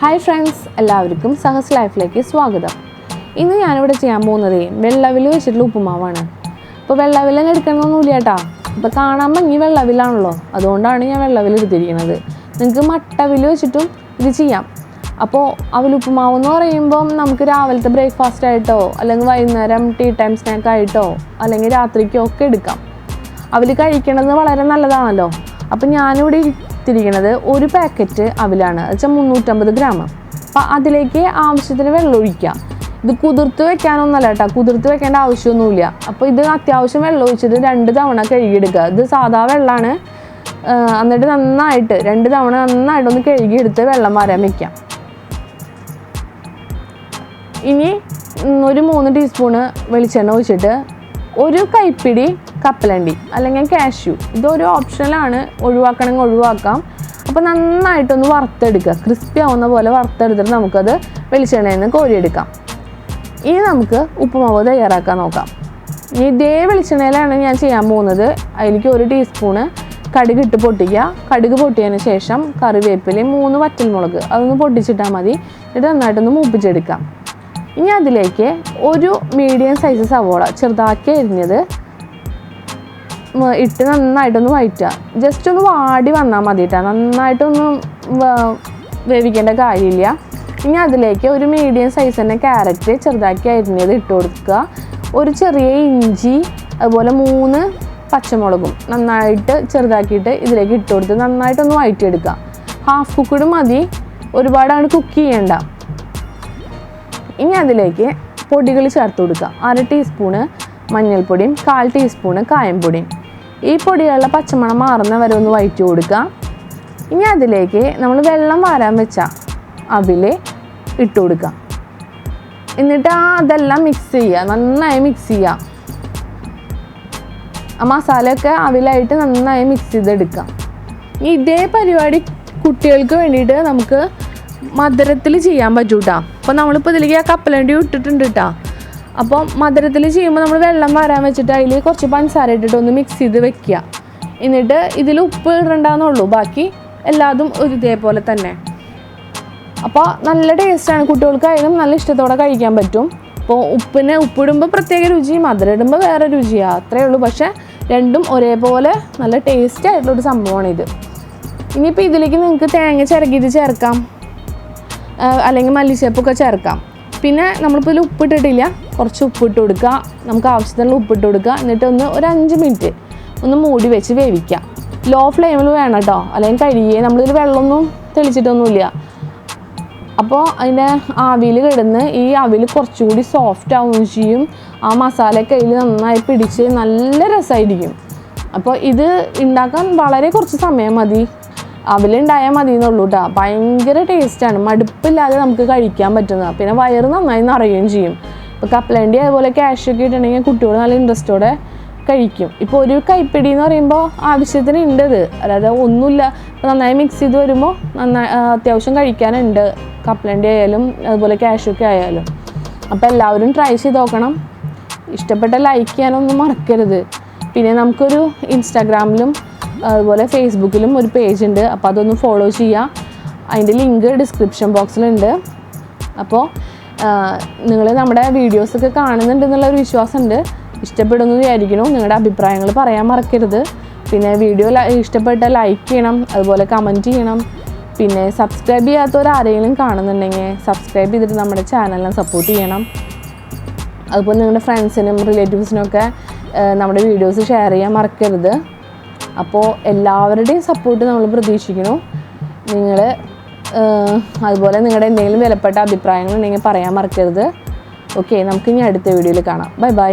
Hi friends, എല്ലാവർക്കും സഹസ്ലൈഫിലേക്ക് സ്വാഗതം. ഇന്ന് ഞാനിവിടെ ചെയ്യാൻ പോകുന്നത് വെള്ളവിൽ വെച്ചിട്ടുള്ള ഉപ്പുമാവാണ്. അപ്പോൾ വെള്ളവിൽ എടുക്കണമെന്നൊന്നുമില്ല കേട്ടോ. ഇപ്പോൾ കാണാൻ ഭംഗി വെള്ളവിലാണല്ലോ, അതുകൊണ്ടാണ് ഞാൻ വെള്ളവിൽ എടുത്തിരിക്കുന്നത്. നിങ്ങൾക്ക് മട്ടവിൽ വെച്ചിട്ടും ഇത് ചെയ്യാം. അപ്പോൾ അവൽ ഉപ്പുമാവ് എന്ന് പറയുമ്പം നമുക്ക് രാവിലത്തെ ബ്രേക്ക്ഫാസ്റ്റ് ആയിട്ടോ അല്ലെങ്കിൽ വൈകുന്നേരം ടീ ടൈം സ്നാക്ക് ആയിട്ടോ അല്ലെങ്കിൽ രാത്രിക്കോ ഒക്കെ എടുക്കാം. അവൽ കഴിക്കണത് വളരെ നല്ലതാണല്ലോ. അപ്പോൾ ഞാനിവിടെ ഇരിക്കുന്നത് ഒരു പാക്കറ്റ് അവിലാണ്, വെച്ചാൽ 350 ഗ്രാം. അപ്പോൾ അതിലേക്ക് ആവശ്യത്തിന് വെള്ളം ഒഴിക്കുക. ഇത് കുതിർത്ത് വെക്കാനൊന്നുമല്ല കേട്ടോ, കുതിർത്ത് വെക്കേണ്ട ആവശ്യമൊന്നുമില്ല. അപ്പോൾ ഇത് അത്യാവശ്യം വെള്ളം ഒഴിച്ചിട്ട് 2 തവണ കഴുകിയെടുക്കുക. ഇത് സാധാ വെള്ളമാണ്. എന്നിട്ട് നന്നായിട്ട് 2 തവണ നന്നായിട്ടൊന്ന് കഴുകിയെടുത്ത് വെള്ളം മാറാൻ വയ്ക്കാം. ഇനി ഒരു 3 ടീസ്പൂണ് വെളിച്ചെണ്ണ ഒഴിച്ചിട്ട് ഒരു കൈപ്പിടി കപ്പലണ്ടി അല്ലെങ്കിൽ കാഷ്യൂ, ഇതൊരു ഓപ്ഷനിലാണ്, ഒഴിവാക്കണമെങ്കിൽ ഒഴിവാക്കാം. അപ്പോൾ നന്നായിട്ടൊന്ന് വറുത്തെടുക്കുക, ക്രിസ്പി ആവുന്ന പോലെ വറുത്തെടുത്തിട്ട് നമുക്കത് വെളിച്ചെണ്ണയിൽ നിന്ന് കോരിയെടുക്കാം. ഇനി നമുക്ക് ഉപ്പുമാവ് തയ്യാറാക്കാൻ നോക്കാം. ഇനി ഇതേ വെളിച്ചെണ്ണയിലാണ് ഞാൻ ചെയ്യാൻ പോകുന്നത്. അതിലേക്ക് 1 ടീസ്പൂണ് കടുക് ഇട്ട് പൊട്ടിക്കുക. കടുക് പൊട്ടിയതിന് ശേഷം കറിവേപ്പിലയും 3 വറ്റൽമുളക് അതൊന്ന് പൊട്ടിച്ചിട്ടാൽ മതി. എന്നിട്ട് നന്നായിട്ടൊന്ന് മൂപ്പിച്ചെടുക്കാം. ഇനി അതിലേക്ക് ഒരു മീഡിയം സൈസ് സവോള ചെറുതാക്കി അരിഞ്ഞത് ഇട്ട് നന്നായിട്ടൊന്ന് വഴറ്റുക. ജസ്റ്റ് ഒന്ന് വാടി വന്നാൽ മതി കേട്ടോ, നന്നായിട്ടൊന്നും വേവിക്കേണ്ട കാര്യമില്ല. ഇനി അതിലേക്ക് ഒരു മീഡിയം സൈസ് തന്നെ ക്യാരറ്റ് ചെറുതാക്കി അരിഞ്ഞത് ഇട്ട് കൊടുക്കുക. ഒരു ചെറിയ ഇഞ്ചി, അതുപോലെ 3 പച്ചമുളകും നന്നായിട്ട് ചെറുതാക്കിയിട്ട് ഇതിലേക്ക് ഇട്ട് കൊടുത്ത് നന്നായിട്ടൊന്ന് വഴറ്റിയെടുക്കുക. ഹാഫ് കുക്ക്ഡ് മതി, ഒരുപാടാണ് കുക്ക് ചെയ്യേണ്ട. ഇനി അതിലേക്ക് പൊടികൾ ചേർത്ത് കൊടുക്കുക. 1/2 ടീസ്പൂണ് മഞ്ഞൾപ്പൊടിയും 1/4 ടീസ്പൂണ് കായംപൊടിയും. ഈ പൊടികളുടെ പച്ചമണം മാറുന്ന വരെ ഒന്ന് വഴറ്റി കൊടുക്കുക. ഇനി അതിലേക്ക് നമ്മൾ വെള്ളം വാരാൻ വെച്ച അവിൽ ഇട്ട് കൊടുക്കുക. എന്നിട്ട് അതെല്ലാം മിക്സ് ചെയ്യുക, നന്നായി മിക്സ് ചെയ്യുക. ആ മസാലയൊക്കെ അവിലായിട്ട് നന്നായി മിക്സ് ചെയ്തെടുക്കാം. ഇതേ പരിപാടി കുട്ടികൾക്ക് വേണ്ടിയിട്ട് നമുക്ക് മധുരത്തിൽ ചെയ്യാൻ പറ്റൂ കേട്ടോ. അപ്പോൾ നമ്മളിപ്പോൾ ഇതിലേക്ക് ആ കപ്പലണ്ടി ഇട്ടിട്ടുണ്ട് കേട്ടോ. അപ്പോൾ മധുരത്തിൽ ചെയ്യുമ്പോൾ നമ്മൾ വെള്ളം വരാൻ വെച്ചിട്ട് അതിൽ കുറച്ച് പഞ്ചസാര ഇട്ടിട്ട് ഒന്ന് മിക്സ് ചെയ്ത് വെക്കുക. എന്നിട്ട് ഇതിൽ ഉപ്പ് ഇടണ്ടെന്നുള്ളൂ, ബാക്കി എല്ലാതും ഒരു ഇതേപോലെ തന്നെ. അപ്പോൾ നല്ല ടേസ്റ്റാണ്, കുട്ടികൾക്കായാലും നല്ല ഇഷ്ടത്തോടെ കഴിക്കാൻ പറ്റും. അപ്പോൾ ഉപ്പിടുമ്പോൾ പ്രത്യേക രുചി, മധുരം ഇടുമ്പോൾ വേറെ രുചിയാണ്, അത്രയേ ഉള്ളൂ. പക്ഷേ രണ്ടും ഒരേപോലെ നല്ല ടേസ്റ്റി ആയിട്ടുള്ളൊരു സംഭവമാണിത്. ഇനിയിപ്പോൾ ഇതിലേക്ക് നിങ്ങൾക്ക് തേങ്ങ ചിരകിയിട്ട് ചേർക്കാം, അല്ലെങ്കിൽ മല്ലിച്ചപ്പൊക്കെ ചേർക്കാം. പിന്നെ നമ്മളിപ്പോൾ ഇതിൽ ഉപ്പിട്ടിട്ടില്ല, കുറച്ച് ഉപ്പിട്ട് കൊടുക്കുക, നമുക്ക് ആവശ്യത്തിനുള്ള ഉപ്പിട്ട് കൊടുക്കുക. എന്നിട്ട് ഒരു 5 മിനിറ്റ് ഒന്ന് മൂടി വെച്ച് വേവിക്കുക. ലോ ഫ്ലെയിമിൽ വേണം കേട്ടോ, അല്ലെങ്കിൽ കരിയേ. നമ്മളിതിൽ വെള്ളമൊന്നും തെളിച്ചിട്ടൊന്നുമില്ല. അപ്പോൾ അതിൻ്റെ ആവിയിൽ കിടന്ന് ഈ അവിൽ കുറച്ചുകൂടി സോഫ്റ്റ് ആവുകയും ചെയ്യും. ആ മസാലയൊക്കെ അതിൽ നന്നായി പിടിച്ച് നല്ല രസമായിരിക്കും. അപ്പോൾ ഇത് ഉണ്ടാക്കാൻ വളരെ കുറച്ച് സമയം മതി, അവിലുണ്ടായാൽ മതി എന്നുള്ളൂ കേട്ടോ. ഭയങ്കര ടേസ്റ്റാണ്, മടുപ്പില്ലാതെ നമുക്ക് കഴിക്കാൻ പറ്റുന്നത്. പിന്നെ വയറ് നന്നായി നിറയുകയും ചെയ്യും. ഇപ്പോൾ കപ്പലണ്ടി അതുപോലെ കാഷ്യൂ ഒക്കെ ഇട്ടുണ്ടെങ്കിൽ കുട്ടികൾ നല്ല ഇൻട്രസ്റ്റോടെ കഴിക്കും. ഇപ്പോൾ ഒരു കൈപ്പിടി എന്ന് പറയുമ്പോൾ ആവശ്യത്തിന് ഉണ്ടത്, അതായത് ഒന്നുമില്ല. ഇപ്പോൾ നന്നായി മിക്സ് ചെയ്ത് വരുമ്പോൾ അത്യാവശ്യം കഴിക്കാനുണ്ട്, കപ്പലണ്ടി ആയാലും അതുപോലെ കാഷ്യൂ ഒക്കെ ആയാലും. അപ്പോൾ എല്ലാവരും ട്രൈ ചെയ്ത് നോക്കണം. ഇഷ്ടപ്പെട്ട ലൈക്ക് ചെയ്യാനൊന്നും മറക്കരുത്. പിന്നെ നമുക്കൊരു ഇൻസ്റ്റാഗ്രാമിലും അതുപോലെ ഫേസ്ബുക്കിലും ഒരു പേജ് ഉണ്ട്, അപ്പോൾ അതൊന്ന് ഫോളോ ചെയ്യുക. അതിൻ്റെ ലിങ്ക് ഡിസ്ക്രിപ്ഷൻ ബോക്സിലുണ്ട്. അപ്പോൾ നിങ്ങൾ നമ്മുടെ വീഡിയോസൊക്കെ കാണുന്നുണ്ടെന്നുള്ളൊരു വിശ്വാസമുണ്ട്. ഇഷ്ടപ്പെടുന്നു വിചാരിക്കുന്നു. നിങ്ങളുടെ അഭിപ്രായങ്ങൾ പറയാൻ മറക്കരുത്. പിന്നെ വീഡിയോ ഇഷ്ടപ്പെട്ട ലൈക്ക് ചെയ്യണം, അതുപോലെ കമൻറ്റ് ചെയ്യണം. പിന്നെ സബ്സ്ക്രൈബ് ചെയ്യാത്തവരാരെങ്കിലും കാണുന്നുണ്ടെങ്കിൽ സബ്സ്ക്രൈബ് ചെയ്തിട്ട് നമ്മുടെ ചാനലിനെ സപ്പോർട്ട് ചെയ്യണം. അതുപോലെ നിങ്ങളുടെ ഫ്രണ്ട്സിനും റിലേറ്റീവ്സിനൊക്കെ നമ്മുടെ വീഡിയോസ് ഷെയർ ചെയ്യാൻ മറക്കരുത്. അപ്പോൾ എല്ലാവരുടെയും സപ്പോർട്ട് നമ്മൾ പ്രതീക്ഷിക്കുന്നു. നിങ്ങൾ അതുപോലെ നിങ്ങളുടെ എന്തെങ്കിലും വിലപ്പെട്ട അഭിപ്രായങ്ങൾ ഉണ്ടെങ്കിൽ പറയാൻ മറക്കരുത്. ഓക്കെ, നമുക്കിനി അടുത്ത വീഡിയോയിൽ കാണാം. Bye bye.